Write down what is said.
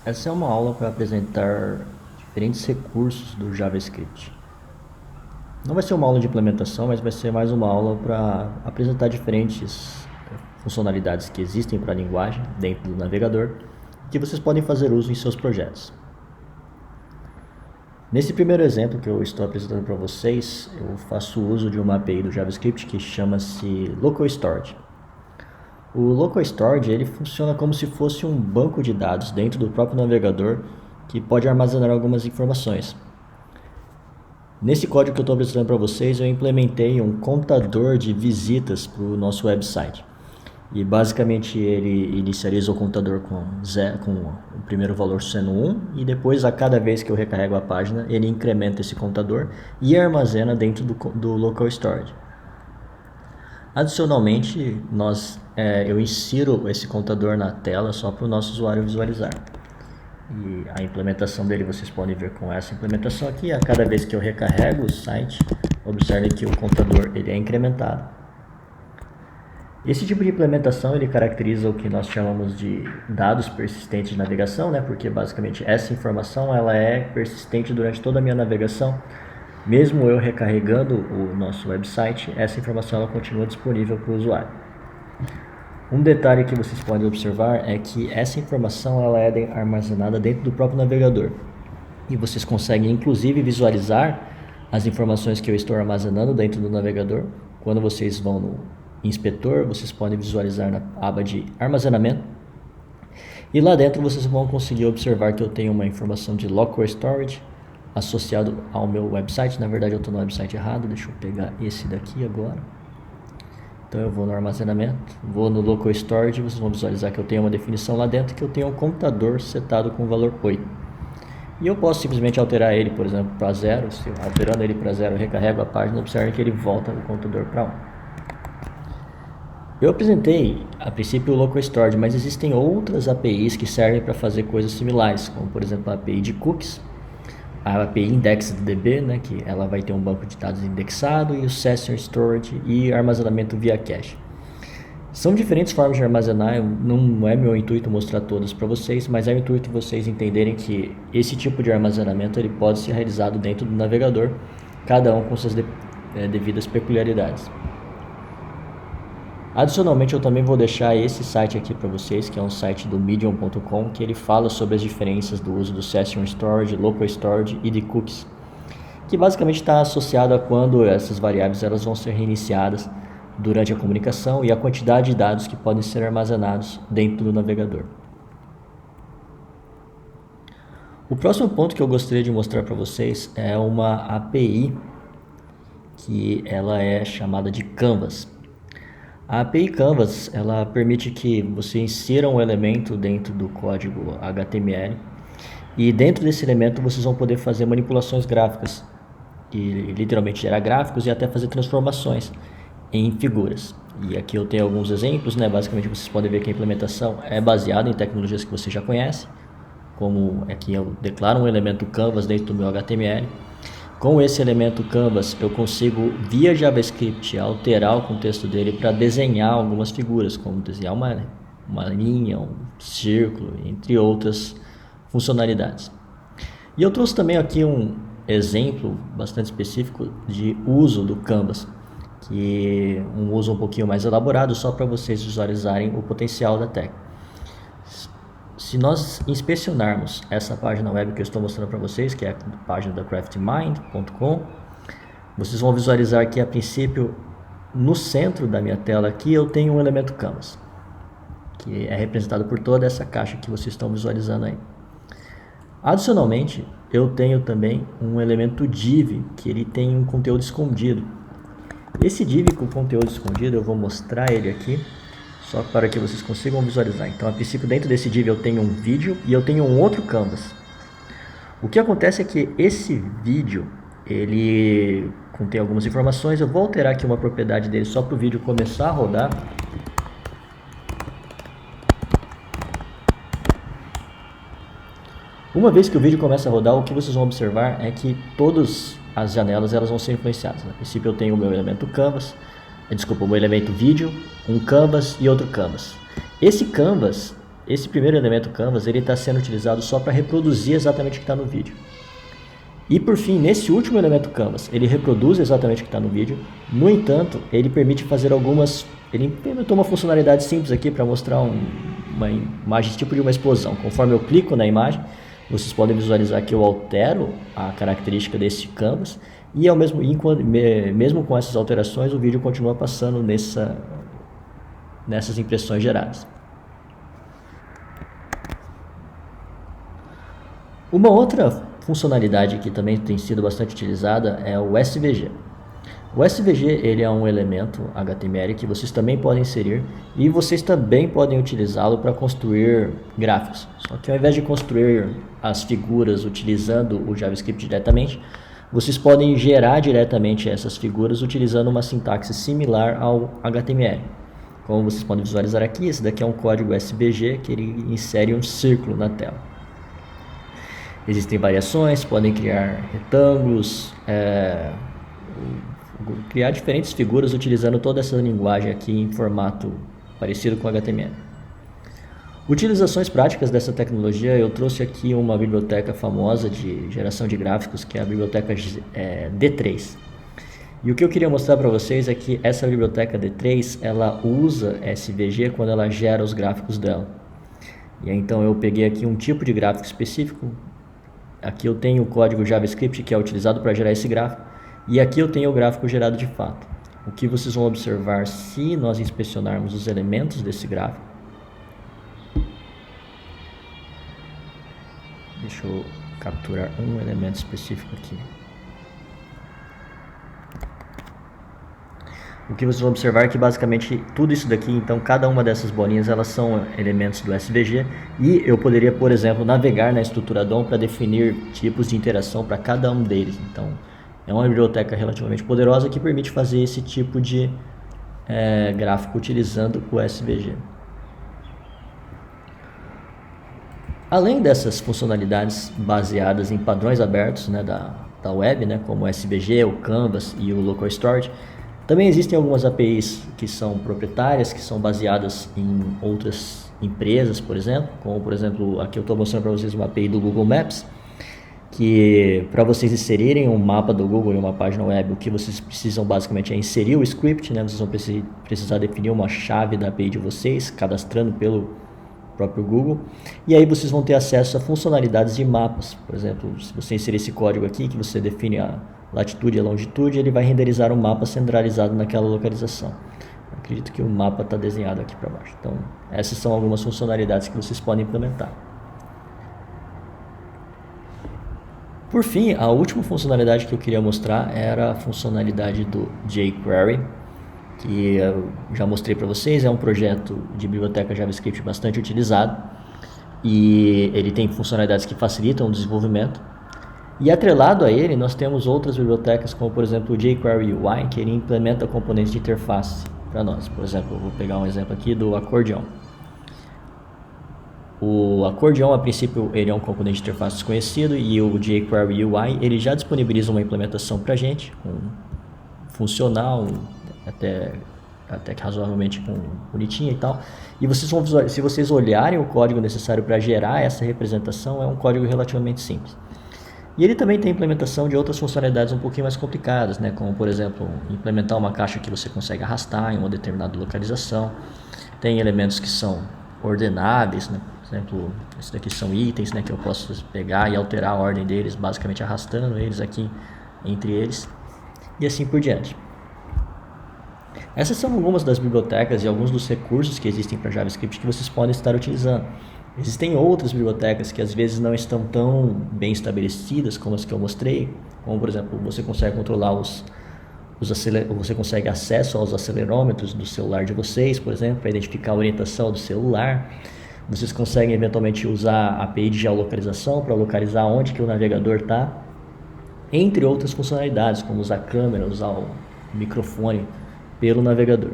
Essa é uma aula para apresentar diferentes recursos do JavaScript. Não vai ser uma aula de implementação, mas vai ser mais uma aula para apresentar diferentes funcionalidades que existem para a linguagem dentro do navegador que vocês podem fazer uso em seus projetos. Nesse primeiro exemplo que eu estou apresentando para vocês, eu faço uso de uma API do JavaScript que chama-se Local Storage. O Local Storage ele funciona como se fosse um banco de dados dentro do próprio navegador que pode armazenar algumas informações. Nesse código que eu estou apresentando para vocês, eu implementei um contador de visitas para o nosso website. E basicamente ele inicializa o contador com o primeiro valor sendo 1 e depois a cada vez que eu recarrego a página ele incrementa esse contador e armazena dentro do Local Storage. Adicionalmente, eu insiro esse contador na tela só para o nosso usuário visualizar. E a implementação dele vocês podem ver com essa implementação aqui. A cada vez que eu recarrego o site, observe que o contador ele é incrementado. Esse tipo de implementação ele caracteriza o que nós chamamos de dados persistentes de navegação, né? Porque basicamente essa informação ela é persistente durante toda a minha navegação. Mesmo eu recarregando o nosso website, essa informação ela continua disponível para o usuário. Um detalhe que vocês podem observar é que essa informação ela é armazenada dentro do próprio navegador. E vocês conseguem inclusive visualizar as informações que eu estou armazenando dentro do navegador. Quando vocês vão no inspetor, vocês podem visualizar na aba de armazenamento. E lá dentro vocês vão conseguir observar que eu tenho uma informação de Local Storage associado ao meu website. Na verdade eu estou no website errado, deixa eu pegar esse daqui agora. Então eu vou no armazenamento, vou no Local Storage, vocês vão visualizar que eu tenho uma definição lá dentro que eu tenho um contador setado com o valor 8. E eu posso simplesmente alterar ele, por exemplo, para 0. Se eu alterando ele para 0 eu recarrego a página, observe que ele volta o contador para 1. Eu apresentei a princípio o Local Storage, mas existem outras APIs que servem para fazer coisas similares, como por exemplo a API de cookies, a API IndexedDB, né, que ela vai ter um banco de dados indexado, e o Session Storage e armazenamento via cache. São diferentes formas de armazenar, não é meu intuito mostrar todas para vocês, mas é o intuito de vocês entenderem que esse tipo de armazenamento ele pode ser realizado dentro do navegador, cada um com suas devidas peculiaridades. Adicionalmente, eu também vou deixar esse site aqui para vocês, que é um site do Medium.com, que ele fala sobre as diferenças do uso do Session Storage, Local Storage e de cookies, que basicamente está associado a quando essas variáveis elas vão ser reiniciadas durante a comunicação e a quantidade de dados que podem ser armazenados dentro do navegador. O próximo ponto que eu gostaria de mostrar para vocês é uma API que ela é chamada de Canvas. A API Canvas ela permite que você insira um elemento dentro do código HTML e dentro desse elemento vocês vão poder fazer manipulações gráficas e literalmente gerar gráficos e até fazer transformações em figuras. E aqui eu tenho alguns exemplos, né? Basicamente vocês podem ver que a implementação é baseada em tecnologias que você já conhece, como aqui eu declaro um elemento Canvas dentro do meu HTML. Com esse elemento Canvas, eu consigo, via JavaScript, alterar o contexto dele para desenhar algumas figuras, como desenhar uma linha, um círculo, entre outras funcionalidades. E eu trouxe também aqui um exemplo bastante específico de uso do Canvas, que é um uso um pouquinho mais elaborado, só para vocês visualizarem o potencial da técnica. Se nós inspecionarmos essa página web que eu estou mostrando para vocês, que é a página da craftmind.com, vocês vão visualizar que a princípio no centro da minha tela aqui eu tenho um elemento Canvas, que é representado por toda essa caixa que vocês estão visualizando aí. Adicionalmente, eu tenho também um elemento div, que ele tem um conteúdo escondido. Esse div com conteúdo escondido eu vou mostrar ele aqui, só para que vocês consigam visualizar. Então, a princípio, dentro desse div eu tenho um vídeo e eu tenho um outro canvas. O que acontece é que esse vídeo, ele contém algumas informações. Eu vou alterar aqui uma propriedade dele só para o vídeo começar a rodar. Uma vez que o vídeo começa a rodar, o que vocês vão observar é que todas as janelas elas vão ser influenciadas. A princípio, eu tenho o meu elemento canvas, o meu elemento vídeo, um canvas e outro canvas. Esse canvas esse primeiro elemento Canvas ele está sendo utilizado só para reproduzir exatamente o que está no vídeo. E por fim, nesse último elemento Canvas, ele reproduz exatamente o que está no vídeo. No entanto, ele permite fazer algumas... Ele implementou uma funcionalidade simples aqui para mostrar uma imagem tipo de uma explosão. Conforme eu clico na imagem, vocês podem visualizar que eu altero a característica desse Canvas e ao mesmo com essas alterações, o vídeo continua passando nessas impressões geradas. Uma outra funcionalidade que também tem sido bastante utilizada é o SVG. O SVG ele é um elemento HTML que vocês também podem inserir e vocês também podem utilizá-lo para construir gráficos. Só que ao invés de construir as figuras utilizando o JavaScript diretamente, vocês podem gerar diretamente essas figuras utilizando uma sintaxe similar ao HTML. Como vocês podem visualizar aqui, esse daqui é um código SVG que ele insere um círculo na tela. Existem variações, podem criar retângulos, criar diferentes figuras utilizando toda essa linguagem aqui em formato parecido com HTML. Utilizações práticas dessa tecnologia, eu trouxe aqui uma biblioteca famosa de geração de gráficos, que é a biblioteca D3. E o que eu queria mostrar para vocês é que essa biblioteca D3, ela usa SVG quando ela gera os gráficos dela. E aí, então eu peguei aqui um tipo de gráfico específico. Aqui eu tenho o código JavaScript que é utilizado para gerar esse gráfico. E aqui eu tenho o gráfico gerado de fato. O que vocês vão observar se nós inspecionarmos os elementos desse gráfico. Deixa eu capturar um elemento específico aqui. O que vocês vão observar é que basicamente tudo isso daqui, então cada uma dessas bolinhas elas são elementos do SVG e eu poderia, por exemplo, navegar na estrutura DOM para definir tipos de interação para cada um deles. Então é uma biblioteca relativamente poderosa que permite fazer esse tipo de gráfico utilizando o SVG. Além dessas funcionalidades baseadas em padrões abertos, né, da web, né, como o SVG, o Canvas e o Local Storage, também existem algumas APIs que são proprietárias, que são baseadas em outras empresas, por exemplo, como por exemplo, aqui eu estou mostrando para vocês uma API do Google Maps, que para vocês inserirem um mapa do Google em uma página web, o que vocês precisam basicamente é inserir o script, né? Vocês vão precisar definir uma chave da API de vocês, cadastrando pelo próprio Google, e aí vocês vão ter acesso a funcionalidades de mapas. Por exemplo, se você inserir esse código aqui, que você define a latitude e a longitude, ele vai renderizar um mapa centralizado naquela localização. Acredito que o mapa está desenhado aqui para baixo. Então, essas são algumas funcionalidades que vocês podem implementar. Por fim, a última funcionalidade que eu queria mostrar era a funcionalidade do jQuery, que eu já mostrei para vocês. É um projeto de biblioteca JavaScript bastante utilizado e ele tem funcionalidades que facilitam o desenvolvimento. E atrelado a ele, nós temos outras bibliotecas, como por exemplo o jQuery UI, que ele implementa componentes de interface para nós. Por exemplo, eu vou pegar um exemplo aqui do Accordion. O Accordion, a princípio, ele é um componente de interface desconhecido e o jQuery UI, ele já disponibiliza uma implementação para a gente, funcional, até que razoavelmente bonitinha e tal. E vocês vão visualizar, se vocês olharem o código necessário para gerar essa representação, é um código relativamente simples. E ele também tem implementação de outras funcionalidades um pouquinho mais complicadas, né? Como por exemplo, implementar uma caixa que você consegue arrastar em uma determinada localização. Tem elementos que são ordenáveis, né? Por exemplo, esses daqui são itens, né, que eu posso pegar e alterar a ordem deles, basicamente arrastando eles aqui entre eles, e assim por diante. Essas são algumas das bibliotecas e alguns dos recursos que existem para JavaScript que vocês podem estar utilizando. Existem outras bibliotecas que às vezes não estão tão bem estabelecidas como as que eu mostrei, como por exemplo, você consegue controlar você consegue acesso aos acelerômetros do celular de vocês, por exemplo, para identificar a orientação do celular. Vocês conseguem eventualmente usar a API de geolocalização para localizar onde que o navegador está, entre outras funcionalidades, como usar a câmera, usar o microfone pelo navegador.